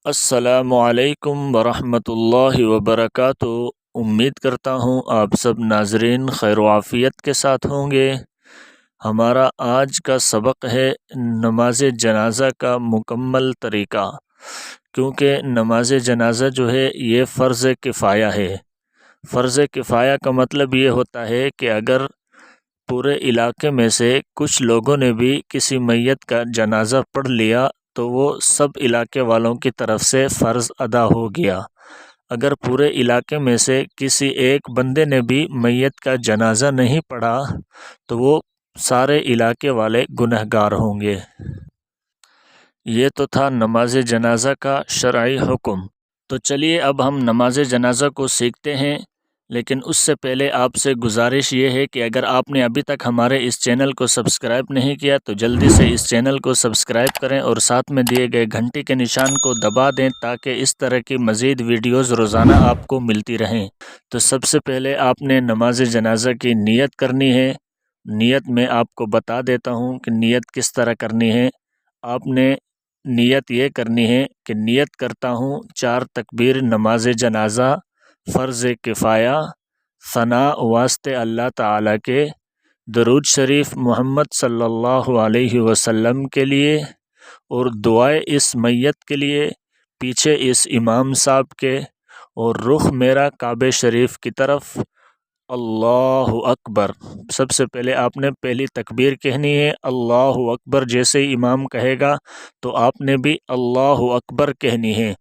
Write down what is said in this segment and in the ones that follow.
السلام علیکم ورحمۃ اللہ وبرکاتہ۔ امید کرتا ہوں آپ سب ناظرین خیر و عافیت کے ساتھ ہوں گے۔ ہمارا آج کا سبق ہے نماز جنازہ کا مکمل طریقہ، کیونکہ نماز جنازہ جو ہے یہ فرض کفایہ ہے۔ فرض کفایہ کا مطلب یہ ہوتا ہے کہ اگر پورے علاقے میں سے کچھ لوگوں نے بھی کسی میت کا جنازہ پڑھ لیا تو وہ سب علاقے والوں کی طرف سے فرض ادا ہو گیا۔ اگر پورے علاقے میں سے کسی ایک بندے نے بھی میت کا جنازہ نہیں پڑھا تو وہ سارے علاقے والے گنہگار ہوں گے۔ یہ تو تھا نماز جنازہ کا شرعی حکم۔ تو چلیے اب ہم نماز جنازہ کو سیکھتے ہیں، لیکن اس سے پہلے آپ سے گزارش یہ ہے کہ اگر آپ نے ابھی تک ہمارے اس چینل کو سبسکرائب نہیں کیا تو جلدی سے اس چینل کو سبسکرائب کریں اور ساتھ میں دیے گئے گھنٹی کے نشان کو دبا دیں تاکہ اس طرح کی مزید ویڈیوز روزانہ آپ کو ملتی رہیں۔ تو سب سے پہلے آپ نے نماز جنازہ کی نیت کرنی ہے۔ نیت میں آپ کو بتا دیتا ہوں کہ نیت کس طرح کرنی ہے۔ آپ نے نیت یہ کرنی ہے کہ نیت کرتا ہوں 4 تکبیر نماز جنازہ فرض کفایہ، ثناء واسطے اللہ تعالیٰ کے، درود شریف محمد صلی اللہ علیہ وسلم کے لیے، اور دعائے اس میت کے لیے، پیچھے اس امام صاحب کے، اور رخ میرا کعبہ شریف کی طرف۔ اللہ اکبر۔ سب سے پہلے آپ نے پہلی تکبیر کہنی ہے اللہ اکبر، جیسے ہی امام کہے گا تو آپ نے بھی اللہ اکبر کہنی ہے۔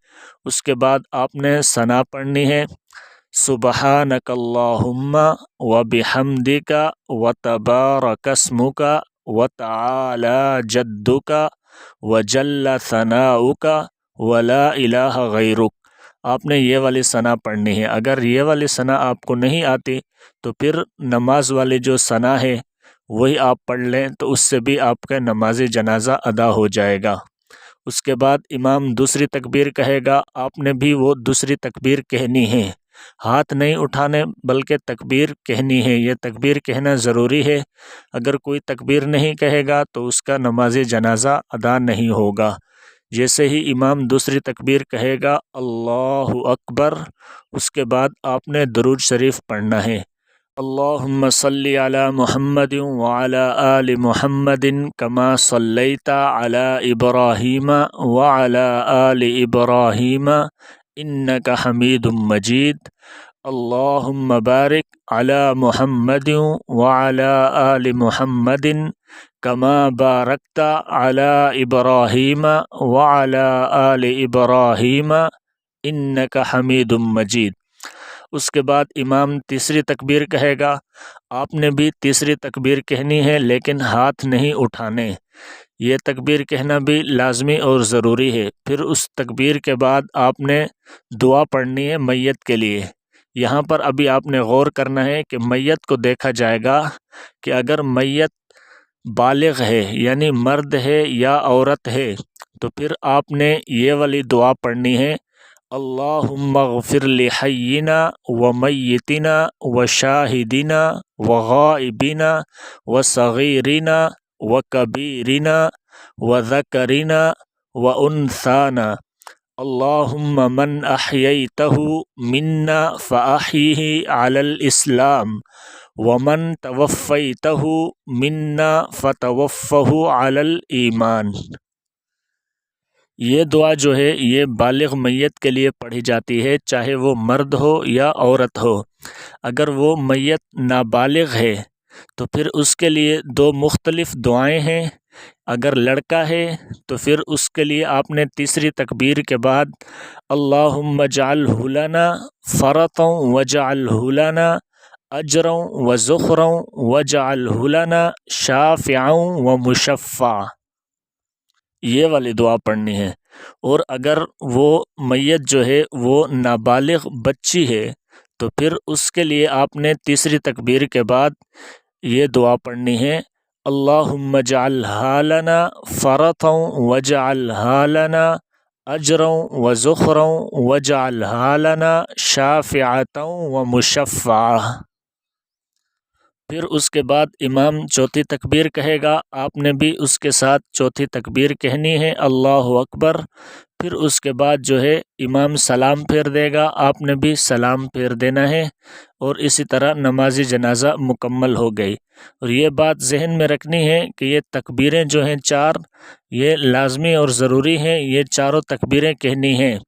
اس کے بعد آپ نے ثنا پڑھنی ہے، سبحانک اللہم وبحمدک وتبارک اسمک وتعالی جدک وجل ثناؤک ولا الہ غیرک۔ آپ نے یہ والی ثنا پڑھنی ہے۔ اگر یہ والی ثنا آپ کو نہیں آتی تو پھر نماز والی جو ثنا ہے وہی آپ پڑھ لیں تو اس سے بھی آپ کا نماز جنازہ ادا ہو جائے گا۔ اس کے بعد امام دوسری تکبیر کہے گا، آپ نے بھی وہ دوسری تکبیر کہنی ہے، ہاتھ نہیں اٹھانے بلکہ تکبیر کہنی ہے۔ یہ تکبیر کہنا ضروری ہے۔ اگر کوئی تکبیر نہیں کہے گا تو اس کا نماز جنازہ ادا نہیں ہوگا۔ جیسے ہی امام دوسری تکبیر کہے گا اللہ اکبر، اس کے بعد آپ نے درود شریف پڑھنا ہے، اللہم صلی علی محمد وعلی آل محمد کما صلیت علی ابراہیم وعلی آل ابراہیم انک حمید مجید، اللہم بارک علی محمد وعلی آل محمد کما بارکت علی ابراہیم وعلی آل ابراہیم انک حمید مجید۔ اس کے بعد امام تیسری تکبیر کہے گا، آپ نے بھی تیسری تکبیر کہنی ہے لیکن ہاتھ نہیں اٹھانے۔ یہ تکبیر کہنا بھی لازمی اور ضروری ہے۔ پھر اس تکبیر کے بعد آپ نے دعا پڑھنی ہے میت کے لیے۔ یہاں پر ابھی آپ نے غور کرنا ہے کہ میت کو دیکھا جائے گا کہ اگر میت بالغ ہے یعنی مرد ہے یا عورت ہے تو پھر آپ نے یہ والی دعا پڑھنی ہے، اللہم اغفر لحینا ومیتنا وشاہدنا وغائبنا وصغیرنا وکبیرنا وذکرنا وانثانا، اللہم من احییتہ منا فاحیہ علی الاسلام ومن توفیتہ منا فتوفہ علی الایمان۔ یہ دعا جو ہے یہ بالغ میت کے لیے پڑھی جاتی ہے، چاہے وہ مرد ہو یا عورت ہو۔ اگر وہ میت نابالغ ہے تو پھر اس کے لیے 2 مختلف دعائیں ہیں۔ اگر لڑکا ہے تو پھر اس کے لیے آپ نے تیسری تکبیر کے بعد اللہم اجعلہ لنا فرطا واجعلہ لنا اجرا وذخرا واجعلہ لنا شافعا ومشفعا، یہ والی دعا پڑھنی ہے۔ اور اگر وہ میت جو ہے وہ نابالغ بچی ہے تو پھر اس کے لیے آپ نے تیسری تکبیر کے بعد یہ دعا پڑھنی ہے، اللہم اجعلھا لنا فرطا واجعلھا لنا اجرا وذخرا واجعلھا لنا شافعة ومشفعا۔ پھر اس کے بعد امام چوتھی تکبیر کہے گا، آپ نے بھی اس کے ساتھ چوتھی تکبیر کہنی ہے، اللہ اکبر۔ پھر اس کے بعد جو ہے امام سلام پھیر دے گا، آپ نے بھی سلام پھیر دینا ہے، اور اسی طرح نماز جنازہ مکمل ہو گئی۔ اور یہ بات ذہن میں رکھنی ہے کہ یہ تکبیریں جو ہیں 4، یہ لازمی اور ضروری ہیں، یہ چاروں تکبیریں کہنی ہیں۔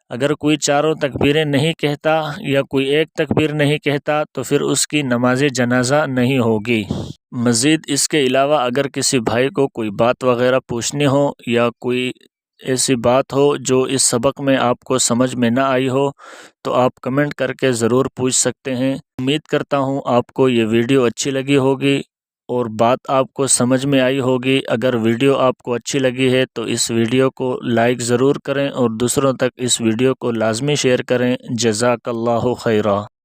اگر کوئی چاروں تکبیریں نہیں کہتا یا کوئی ایک تکبیر نہیں کہتا تو پھر اس کی نماز جنازہ نہیں ہوگی۔ مزید اس کے علاوہ اگر کسی بھائی کو کوئی بات وغیرہ پوچھنی ہو یا کوئی ایسی بات ہو جو اس سبق میں آپ کو سمجھ میں نہ آئی ہو تو آپ کمنٹ کر کے ضرور پوچھ سکتے ہیں۔ امید کرتا ہوں آپ کو یہ ویڈیو اچھی لگی ہوگی اور بات آپ کو سمجھ میں آئی ہوگی۔ اگر ویڈیو آپ کو اچھی لگی ہے تو اس ویڈیو کو لائک ضرور کریں اور دوسروں تک اس ویڈیو کو لازمی شیئر کریں۔ جزاک اللہ خیرہ۔